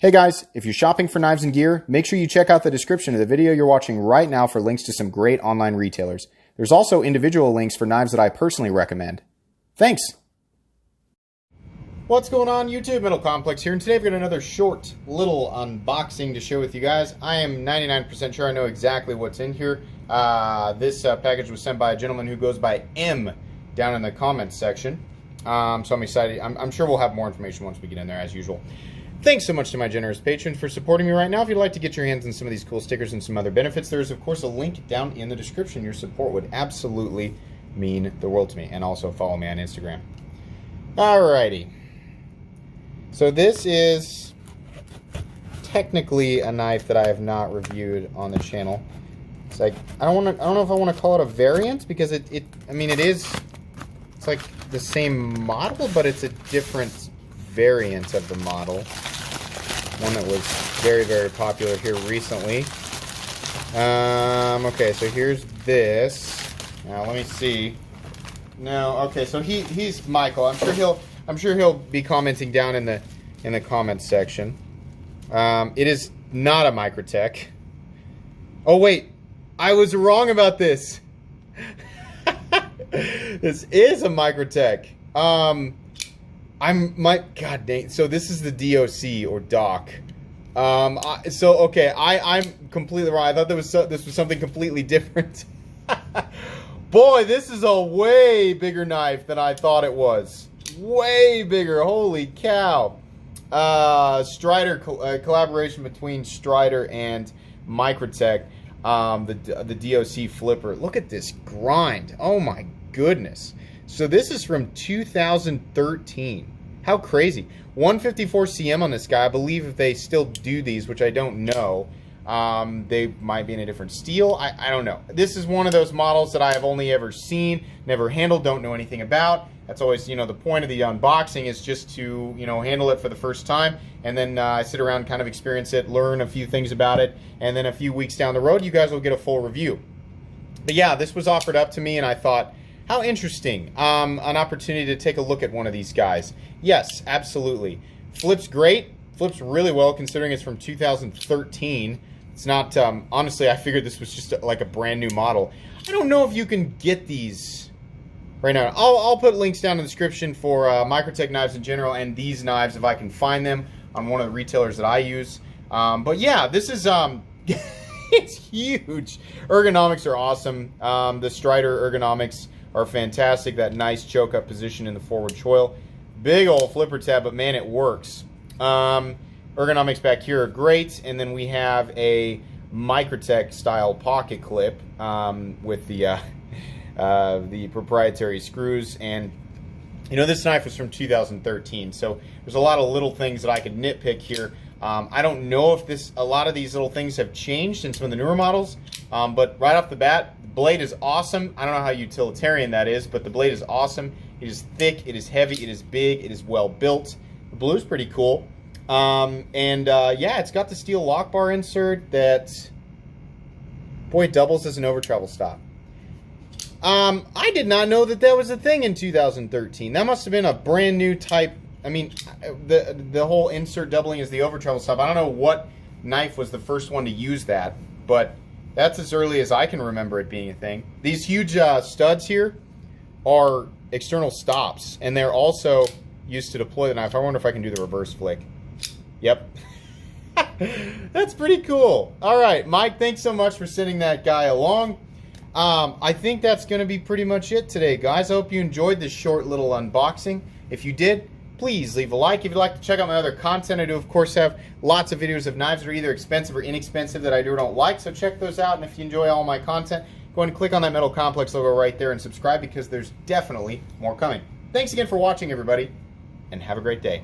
Hey guys, if you're shopping for knives and gear, make sure you check out the description of the video you're watching right now for links to some great online retailers. There's also individual links for knives that I personally recommend. Thanks! What's going on YouTube? Metal Complex here, and today I've got another short little unboxing to share with you guys. I am 99% sure I know exactly what's in here. This package was sent by a gentleman who goes by M down in the comments section. So I'm excited. I'm sure we'll have more information once we get in there as usual. Thanks so much to my generous patrons for supporting me right now. If you'd like to get your hands on some of these cool stickers and some other benefits, there's of course a link down in the description. Your support would absolutely mean the world to me. And also follow me on Instagram. Alrighty. So this is technically a knife that I have not reviewed on the channel. It's like, I don't know if I want to call it a variant, because it's like the same model, but it's a different variant of the model. One that was very, very popular here recently. Okay, so here's this. Now let me see. No, okay, so he's Michael. I'm sure he'll be commenting down in the comments section. It is not a Microtech. Oh wait, I was wrong about this. This is a Microtech. God dang. So this is the D.O.C. or D.O.C. I'm completely wrong. I thought this was something completely different. Boy, this is a way bigger knife than I thought it was. Way bigger. Holy cow. Strider collaboration between Strider and Microtech. The D.O.C. flipper. Look at this grind. Oh my goodness. So this is from 2013. How crazy. 154 cm on this guy. I believe if they still do these, which I don't know, they might be in a different steel. I don't know. This is one of those models that I have only ever seen, never handled, don't know anything about. That's always, the point of the unboxing is just to, handle it for the first time. And then I sit around, kind of experience it, learn a few things about it. And then a few weeks down the road, you guys will get a full review. But yeah, this was offered up to me and I thought, how interesting. An opportunity to take a look at one of these guys. Yes, absolutely. Flips great. Flips really well considering it's from 2013. It's not, honestly, I figured this was just like a brand new model. I don't know if you can get these right now. I'll put links down in the description for Microtech knives in general and these knives if I can find them on one of the retailers that I use. But yeah, this is, it's huge. Ergonomics are awesome. The Strider ergonomics are fantastic. That nice choke up position in the forward choil. Big old flipper tab, but man, it works. Ergonomics back here are great. And then we have a Microtech style pocket clip with the proprietary screws. And this knife was from 2013, so there's a lot of little things that I could nitpick here. I don't know if a lot of these little things have changed in some of the newer models, but right off the bat, the blade is awesome. I don't know how utilitarian that is, but the blade is awesome. It is thick, it is heavy, it is big, it is well built. The blue is pretty cool. Yeah, it's got the steel lock bar insert that, boy, doubles as an over travel stop. I did not know that was a thing in 2013. That must have been a brand new type. I mean, the whole insert doubling as the over travel stop. I don't know what knife was the first one to use that, but that's as early as I can remember it being a thing. These huge studs here are external stops, and they're also used to deploy the knife. I wonder if I can do the reverse flick. Yep. That's pretty cool. All right, Mike, thanks so much for sending that guy along. I think that's going to be pretty much it today, guys. I hope you enjoyed this short little unboxing. If you did, please leave a like. If you'd like to check out my other content, I do, of course, have lots of videos of knives that are either expensive or inexpensive that I do or don't like, so check those out. And if you enjoy all my content, go ahead and click on that Metal Complex logo right there and subscribe, because there's definitely more coming. Thanks again for watching, everybody, and have a great day.